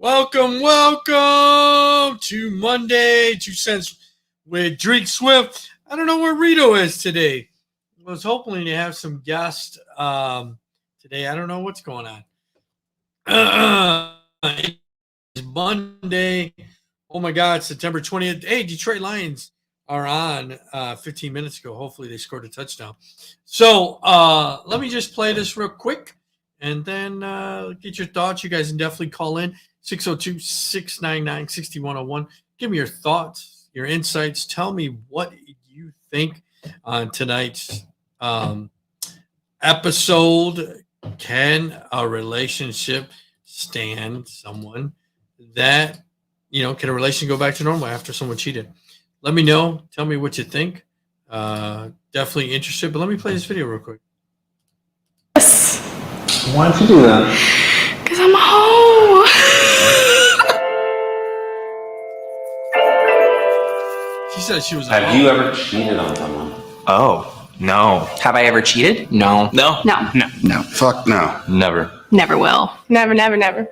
Welcome to Monday 2 Cents with Dreak Swift. I don't know where Rito is today. I was hoping to have some guests today. I don't know what's going on. It's Monday. Oh my God, September 20th. Hey, Detroit Lions are on 15 minutes ago. Hopefully they scored a touchdown. So let me just play this real quick and then get your thoughts. You guys can definitely call in. 602-699-6101. Give me your thoughts, your insights. Tell me what you think on tonight's episode. Can a relationship stand someone that, can a relationship go back to normal after someone cheated? Let me know. Tell me what you think. Definitely interested, but let me play this video real quick. Yes. Why don't you do that? Because I'm home. She said she was. Have you ever cheated on someone? Oh, no. Have I ever cheated? No. No? No. No. Fuck no. Never. Never will. Never, never, never.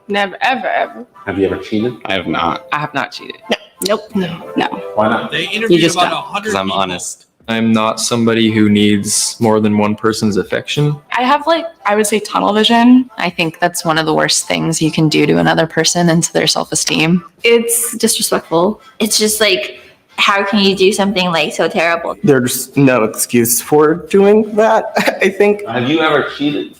Never, ever, ever. Have you ever cheated? I have not. I have not cheated. Nope. No. Why not? They interviewed just about don't. 100 Because I'm people. honest. I'm not somebody who needs more than one person's affection. I have I would say tunnel vision. I think that's one of the worst things you can do to another person and to their self-esteem. It's disrespectful. It's just how can you do something so terrible? There's no excuse for doing that, I think. Have you ever cheated?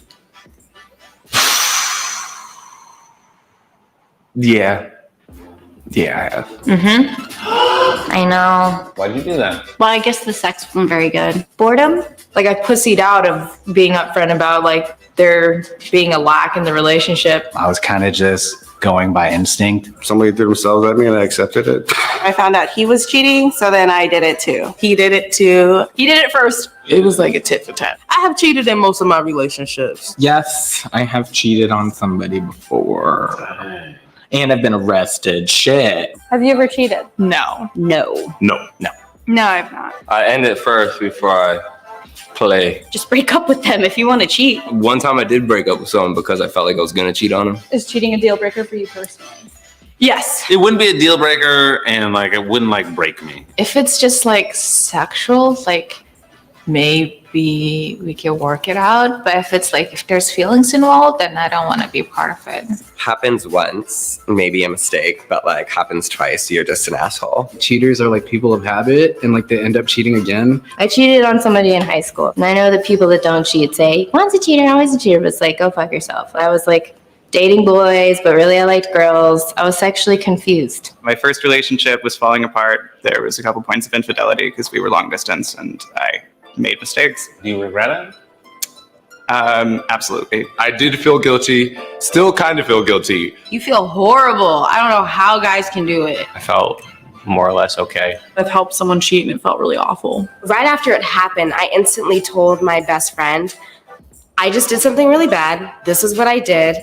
Yeah, I have. Mm-hmm. I know. Why'd you do that? Well, I guess the sex wasn't very good. Boredom? I pussied out of being upfront about there being a lack in the relationship. I was kind of just going by instinct. Somebody threw themselves at me and I accepted it. I found out he was cheating, so then I did it too. He did it too. He did it first. It was like a tit for tat. I have cheated in most of my relationships. Yes, I have cheated on somebody before. And I've been arrested. Shit. Have you ever cheated? No. No. No. No, I've not. I end it first before I play. Just break up with them if you want to cheat. One time I did break up with someone because I felt like I was going to cheat on him. Is cheating a deal breaker for you personally? Yes. It wouldn't be a deal breaker and it wouldn't break me. If it's just sexual, maybe we can work it out. But if it's if there's feelings involved, then I don't want to be part of it. Happens once, maybe a mistake, but happens twice, you're just an asshole. Cheaters are people of habit and they end up cheating again. I cheated on somebody in high school. And I know the people that don't cheat say, once a cheater, always a cheater. But it's go fuck yourself. I was dating boys, but really I liked girls. I was sexually confused. My first relationship was falling apart. There was a couple points of infidelity because we were long distance and I made mistakes. Do you regret it? Absolutely. I did feel guilty, still kind of feel guilty. You feel horrible. I don't know how guys can do it. I felt more or less okay. I've helped someone cheat and it felt really awful. Right after it happened, I instantly told my best friend, I just did something really bad. This is what I did.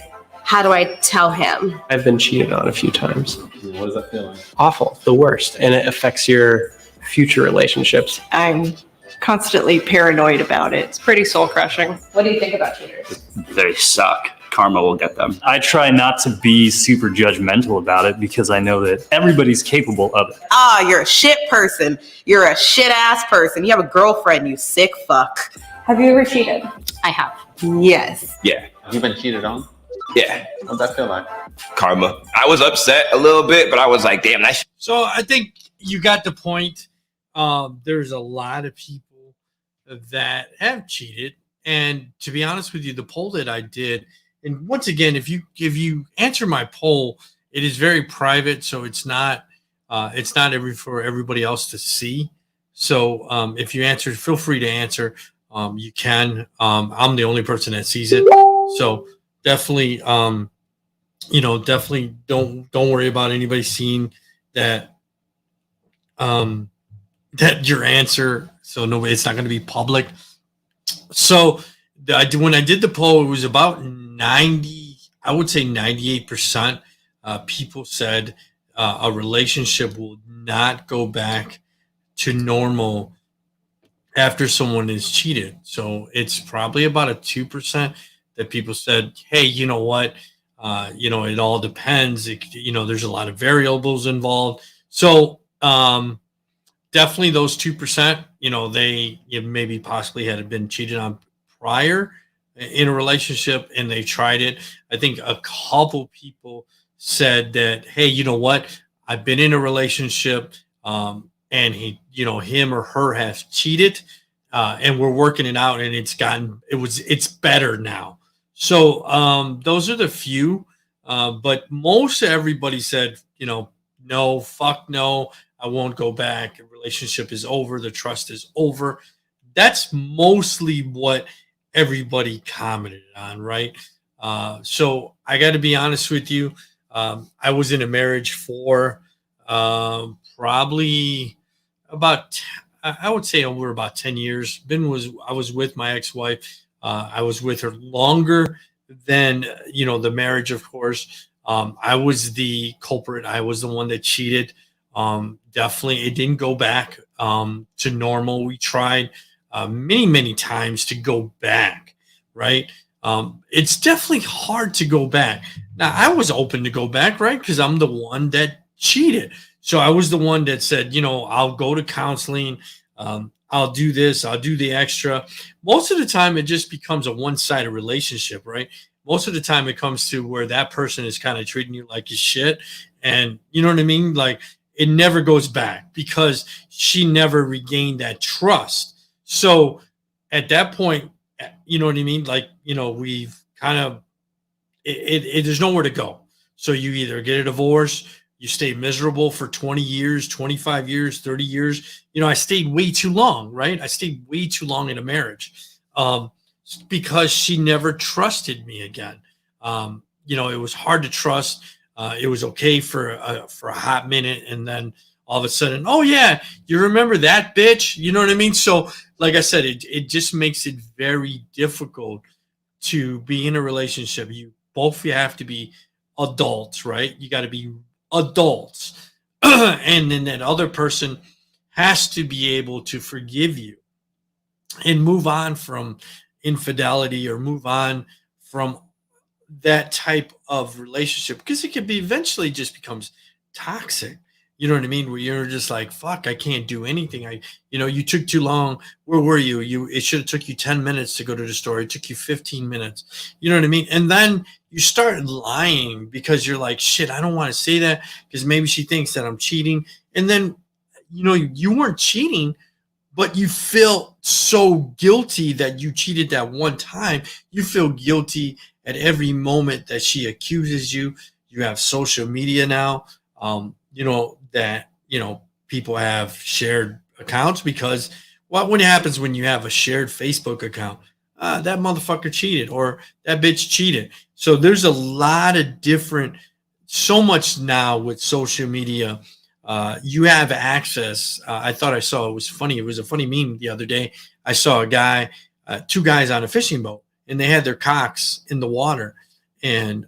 How do I tell him? I've been cheated on a few times. What is that feeling? Awful, the worst. And it affects your future relationships. I'm constantly paranoid about it. It's pretty soul crushing. What do you think about cheaters? They suck. Karma will get them. I try not to be super judgmental about it because I know that everybody's capable of it. You're a shit person. You're a shit ass person. You have a girlfriend, you sick fuck. Have you ever cheated? I have. Yes. Yeah. Have you been cheated on? Yeah. What'd that feel like? Karma. I was upset a little bit, but I was damn, that's... So I think you got the point. There's a lot of people that have cheated. And to be honest with you, the poll that I did, and once again, if you answer my poll, it is very private, so it's not for everybody else to see. So if you answer, feel free to answer. You can. I'm the only person that sees it. So definitely, definitely don't worry about anybody seeing that that your answer. So no, it's not going to be public. So when I did the poll, it was about 90. I would say 98% people said a relationship will not go back to normal after someone is cheated. So it's probably about a 2% that people said, hey, you know what? It all depends. There's a lot of variables involved. So definitely those 2%, they maybe possibly had been cheated on prior in a relationship and they tried it. I think a couple people said that, hey, you know what? I've been in a relationship and him or her has cheated and we're working it out and it's better now. So those are the few, but most everybody said, no, fuck no, I won't go back. The relationship is over. The trust is over. That's mostly what everybody commented on, right? So I got to be honest with you. I was in a marriage for probably I would say over about 10 years. I was with my ex-wife. I was with her longer than, the marriage, of course. I was the culprit. I was the one that cheated. Definitely, it didn't go back to normal. We tried many, many times to go back, right? It's definitely hard to go back. Now, I was open to go back, right? Because I'm the one that cheated. So I was the one that said, I'll go to counseling. I'll do this. I'll do the extra. Most of the time, it just becomes a one-sided relationship, right? Most of the time, it comes to where that person is kind of treating you like your shit. And you know what I mean? Like, it never goes back because she never regained that trust. So at that point, you know what I mean? Like, we've kind of, there's nowhere to go. So you either get a divorce, you stay miserable for 20 years, 25 years, 30 years. I stayed way too long, right? I stayed way too long in a marriage because she never trusted me again. It was hard to trust. It was okay for a hot minute, and then all of a sudden, oh yeah, you remember that bitch? You know what I mean? So, like I said, it just makes it very difficult to be in a relationship. You have to be adults, right? You got to be adults, and then that other person has to be able to forgive you and move on from infidelity or move on from that type of relationship, because it could be eventually just becomes toxic. You know what I mean? Where you're just like, fuck, I can't do anything. You took too long. Where were you? It should have took you 10 minutes to go to the store. It took you 15 minutes. You know what I mean? And then you start lying because you're like, shit, I don't want to say that because maybe she thinks that I'm cheating. And then, you weren't cheating, but you feel so guilty that you cheated that one time. You feel guilty at every moment that she accuses you. You have social media now, that people have shared accounts, because what happens when you have a shared Facebook account? That motherfucker cheated, or that bitch cheated. So there's a lot of so much now with social media. You have access. I thought I saw, it was funny. It was a funny meme the other day. I saw a guy, two guys on a fishing boat, and they had their cocks in the water. And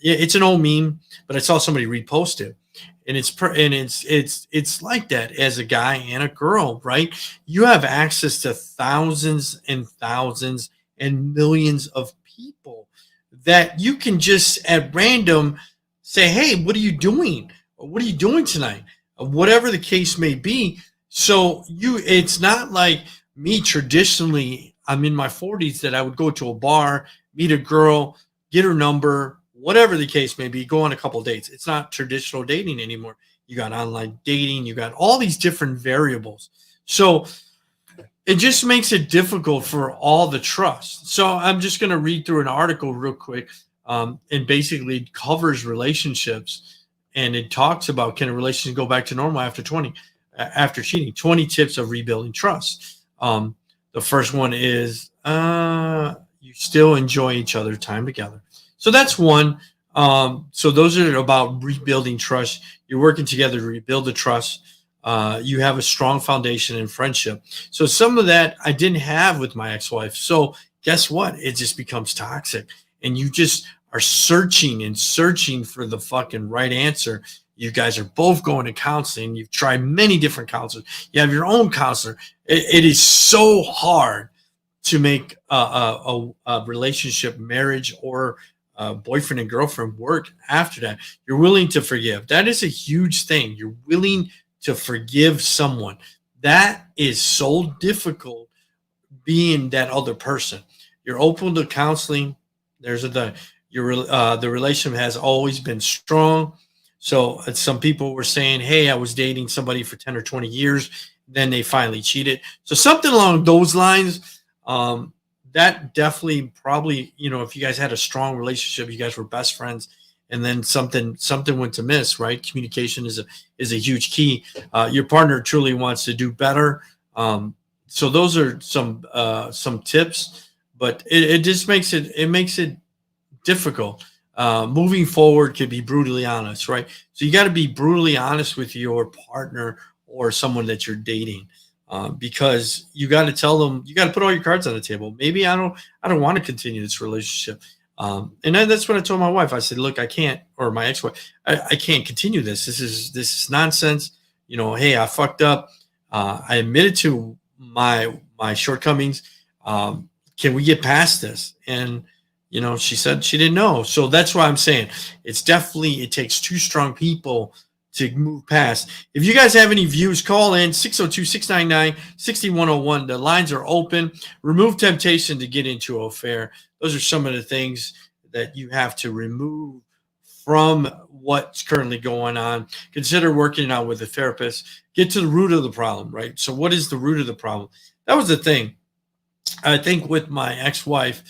it's an old meme, but I saw somebody repost it. And it's like that as a guy and a girl, right? You have access to thousands and thousands and millions of people that you can just at random say, hey, what are you doing? What are you doing tonight? Whatever the case may be. So it's not like me traditionally. I'm in my 40s that I would go to a bar, meet a girl, get her number, whatever the case may be, go on a couple dates. It's not traditional dating anymore. You got online dating. You got all these different variables. So it just makes it difficult for all the trust. So I'm just going to read through an article real quick, and basically it covers relationships, and it talks about, can a relationship go back to normal after cheating? 20 tips of rebuilding trust. The first one is you still enjoy each other's time together. So that's one. So those are about rebuilding trust. You're working together to rebuild the trust. You have a strong foundation in friendship. So some of that I didn't have with my ex-wife. So guess what? It just becomes toxic. And you just are searching and searching for the fucking right answer. You guys are both going to counseling. You've tried many different counselors. You have your own counselor. It is so hard to make a relationship, marriage, or boyfriend and girlfriend work after that. You're willing to forgive. That is a huge thing. You're willing to forgive someone. That is so difficult, being that other person. You're open to counseling. There's the relationship has always been strong. So some people were saying, hey, I was dating somebody for 10 or 20 years, then they finally cheated. So something along those lines. That definitely probably, if you guys had a strong relationship, you guys were best friends, and then something went amiss, right? Communication is a huge key. Your partner truly wants to do better. So those are some tips, but it just makes it difficult. Moving forward could be brutally honest, right? So you got to be brutally honest with your partner or someone that you're dating. Because you got to tell them, you got to put all your cards on the table. Maybe I don't want to continue this relationship. And then that's what I told my wife. I said, look, I can't, or my ex-wife, I can't continue this. This is nonsense. Hey, I fucked up. I admitted to my shortcomings. Can we get past this? And, she said she didn't know. So that's why I'm saying it takes two strong people to move past. If you guys have any views, call in 602-699-6101. The lines are open. Remove temptation to get into an affair. Those are some of the things that you have to remove from what's currently going on. Consider working out with a therapist. Get to the root of the problem, right? So what is the root of the problem? That was the thing. I think with my ex-wife,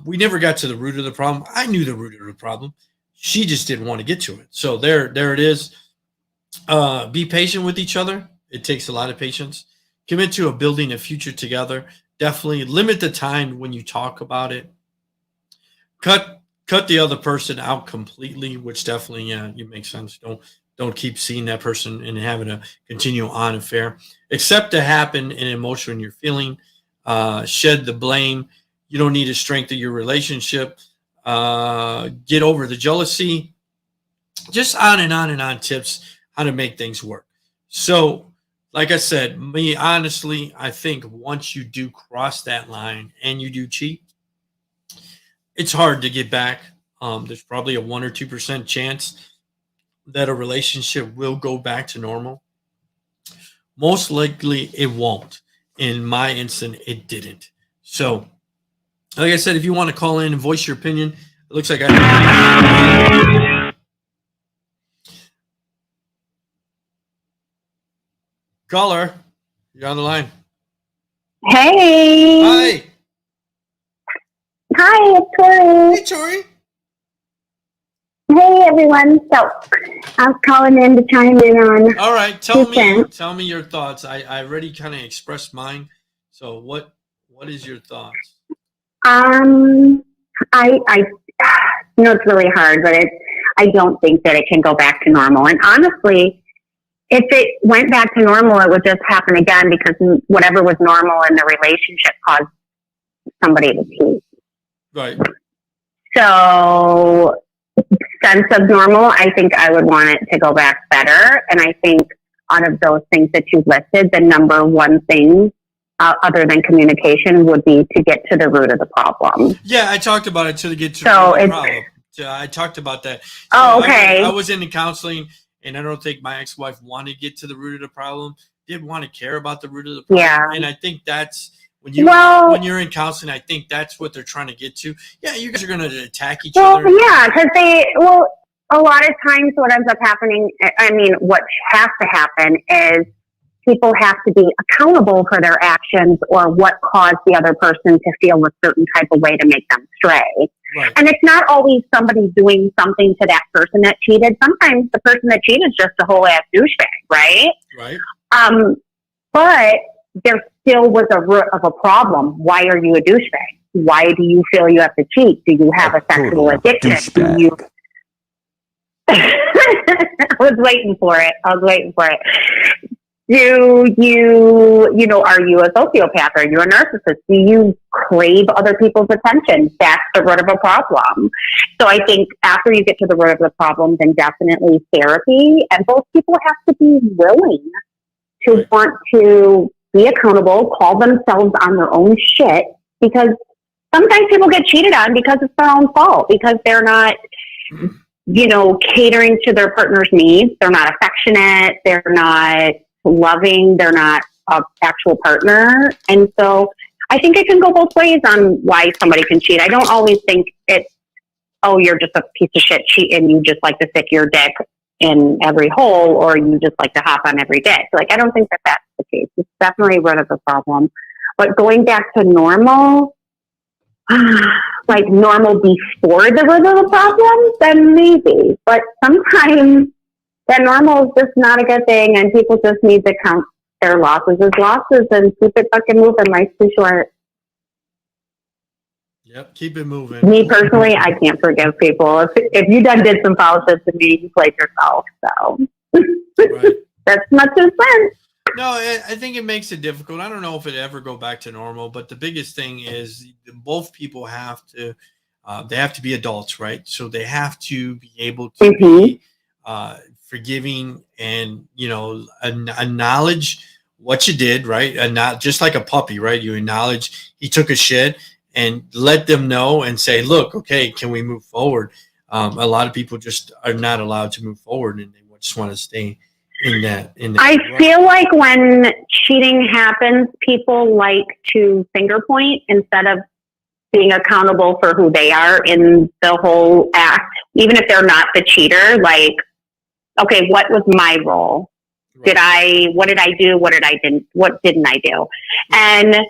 we never got to the root of the problem. I knew the root of the problem. She just didn't want to get to it. So there it is. Be patient with each other. It takes a lot of patience. Commit to building a future together. Definitely limit the time when you talk about it. Cut the other person out completely, which definitely, it makes sense. Don't keep seeing that person and having a continue on affair. Accept to happen an emotion you're feeling. Shed the blame. You don't need to strengthen your relationship. Get over the jealousy. Just on and on and on tips how to make things work. So, like I said, honestly, I think once you do cross that line and you do cheat, it's hard to get back. There's probably a 1 or 2% chance that a relationship will go back to normal. Most likely it won't. In my instance, it didn't. So, like I said, if you want to call in and voice your opinion, it looks like caller, you're on the line. Hey. Hi. Hi, it's Tori. Hey, Tori. Hey, everyone. So, I was calling in to chime in on. All right, tell me your thoughts. I already kind of expressed mine. So, what is your thoughts? I it's really hard, but I don't think that it can go back to normal. And honestly, if it went back to normal, it would just happen again because whatever was normal in the relationship caused somebody to cheat. Right. So, sense of normal, I think I would want it to go back better. And I think out of those things that you listed, the number one thing other than communication would be to get to the root of the problem. Yeah, I talked about it to get to the root of the problem. I talked about that. So okay. I was into counseling, and I don't think my ex-wife wanted to get to the root of the problem. Didn't want to care about the root of the problem. Yeah. And I think that's when you're in counseling, I think that's what they're trying to get to. Yeah, you guys are going to attack each other. Yeah, because a lot of times what ends up happening, what has to happen is people have to be accountable for their actions or what caused the other person to feel a certain type of way to make them stray. Right. And it's not always somebody doing something to that person that cheated. Sometimes the person that cheated is just a whole ass douchebag, right? Right. But there still was a root of a problem. Why are you a douchebag? Why do you feel you have to cheat? Do you have a sexual addiction? I was waiting for it. Do you, are you a sociopath? Are you a narcissist? Do you crave other people's attention? That's the root of a problem. So I think after you get to the root of the problem, then definitely therapy. And both people have to be willing to want to be accountable, call themselves on their own shit, because sometimes people get cheated on because it's their own fault, because they're not, catering to their partner's needs. They're not affectionate. They're not loving. They're not an actual partner. And so I think it can go both ways on why somebody can cheat. I don't always think it's, oh, you're just a piece of shit cheat and you just like to stick your dick in every hole, or you just like to hop on every dick. Like, I don't think that that's the case. It's definitely rid of the problem. But going back to normal, like normal before the rid of the problem, then maybe. But sometimes that normal is just not a good thing, and people just need to count their losses as losses and keep it fucking moving. Life's too short. Yep, keep it moving. Me personally, I can't forgive people. If you done did some foul shit to me, you played yourself. So Right. that's my 2 cents. No, I think it makes it difficult. I don't know if it ever go back to normal, but the biggest thing is both people have to, they have to be adults, right? So they have to be able to be forgiving and, acknowledge what you did, right? And not just like a puppy, right? You acknowledge he took a shit and let them know and say, look, okay, can we move forward? A lot of people just are not allowed to move forward, and they just want to stay in that. I feel like when cheating happens, people like to finger point instead of being accountable for who they are in the whole act, even if they're not the cheater. Like, okay, what was my role? What did I do? What didn't I do? And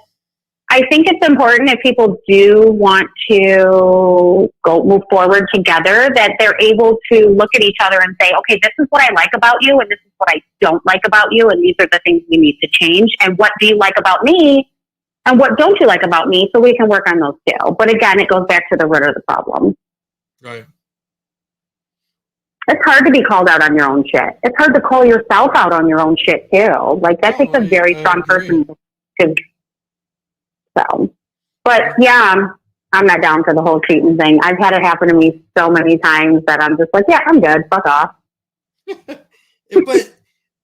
I think it's important, if people do want to move forward together, that they're able to look at each other and say, okay, this is what I like about you, and this is what I don't like about you, and these are the things we need to change, and what do you like about me, and what don't you like about me, so we can work on those too. But again, it goes back to the root of the problem. Right. It's hard to be called out on your own shit. It's hard to call yourself out on your own shit too. Like, that takes a very strong person to. So, but yeah, I'm not down for the whole cheating thing. I've had it happen to me so many times that I'm just like, yeah, I'm good. Fuck off.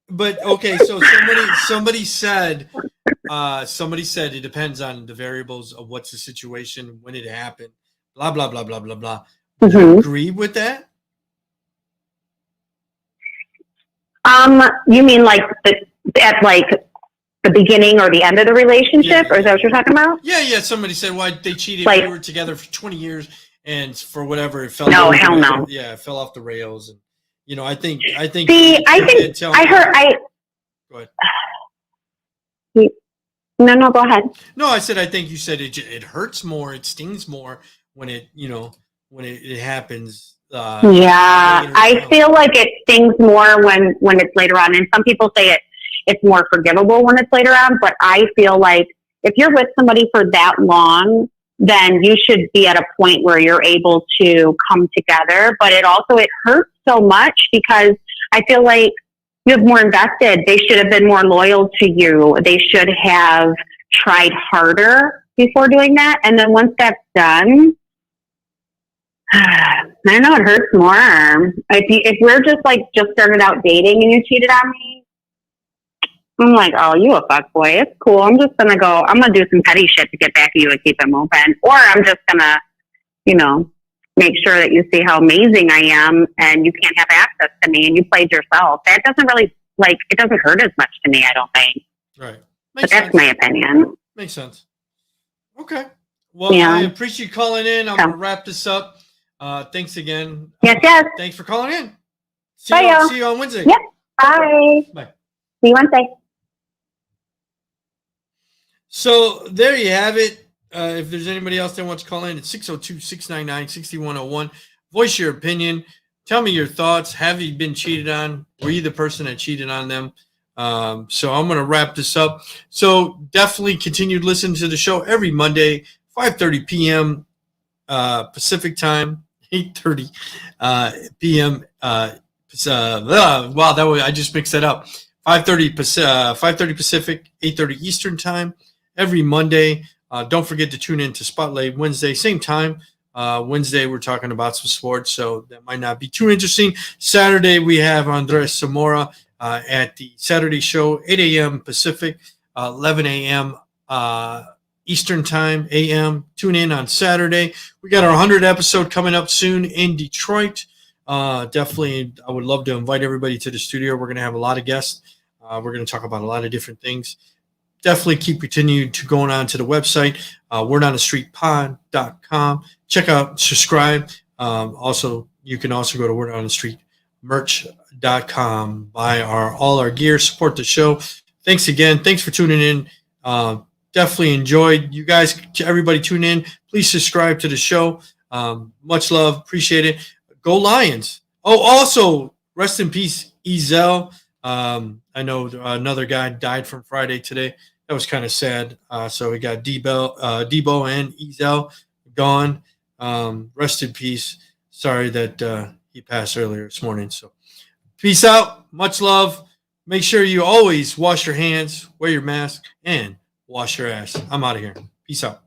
But okay, so somebody said it depends on the variables of what's the situation, when it happened, blah blah blah blah blah blah. Do you agree with that? You mean like at like the beginning or the end of the relationship, or is that what you're talking about? Yeah. Somebody said, why they cheated. Like, we were together for 20 years, and for whatever it fell. No, hell no. Yeah, it fell off the rails, and I think. See, I heard. Go ahead. No, go ahead. No, I said I think you said it hurts more, it stings more when it happens. Yeah, I feel like it stings more when it's later on, and some people say it's more forgivable when it's later on. But I feel like if you're with somebody for that long, then you should be at a point where you're able to come together. But it hurts so much because I feel like you have more invested. They should have been more loyal to you. They should have tried harder before doing that. And then once that's done, I don't know, it hurts more. If we're just started out dating and you cheated on me, I'm like, oh, you a fuckboy. It's cool. I'm gonna do some petty shit to get back at you and keep it moving. Or I'm just gonna, make sure that you see how amazing I am and you can't have access to me and you played yourself. That doesn't really, it doesn't hurt as much to me, I don't think. Right. But that's my opinion. Makes sense. Okay. Well, Yeah. I appreciate you calling in. I'm going to wrap this up. Thanks again. Yes. Thanks for calling in. Bye, y'all. See you on Wednesday. Yep. Bye. Bye. See you Wednesday. So there you have it. If there's anybody else that wants to call in, it's 602-699-6101. Voice your opinion. Tell me your thoughts. Have you been cheated on? Were you the person that cheated on them? So I'm going to wrap this up. So definitely continue to listen to the show every Monday, 5:30 p.m. Pacific time, 8:30 p.m. Wow, that way I just mixed that up. 5:30 Pacific, 8:30 Eastern time every Monday. Don't forget to tune in to Spotlight Wednesday, same time. Wednesday, we're talking about some sports, so that might not be too interesting. Saturday, we have Andres Zamora at the Saturday show, 8 a.m. Pacific, 11 a.m. Eastern Time, a.m. Tune in on Saturday. We got our 100th episode coming up soon in Detroit. Definitely, I would love to invite everybody to the studio. We're going to have a lot of guests. We're going to talk about a lot of different things. Definitely continue to going on to the website, wordonthestreetpod.com. Check out, subscribe. Also, you can also go to wordonthestreetmerch.com, buy all our gear, support the show. Thanks again. Thanks for tuning in. Definitely enjoyed. You guys, everybody tune in. Please subscribe to the show. Much love. Appreciate it. Go Lions. Oh, also, rest in peace, Ezel. I know another guy died from Friday today. That was kind of sad. So we got Debo and Ezel gone. Rest in peace. Sorry that he passed earlier this morning. So peace out. Much love. Make sure you always wash your hands, wear your mask, and wash your ass. I'm out of here. Peace out.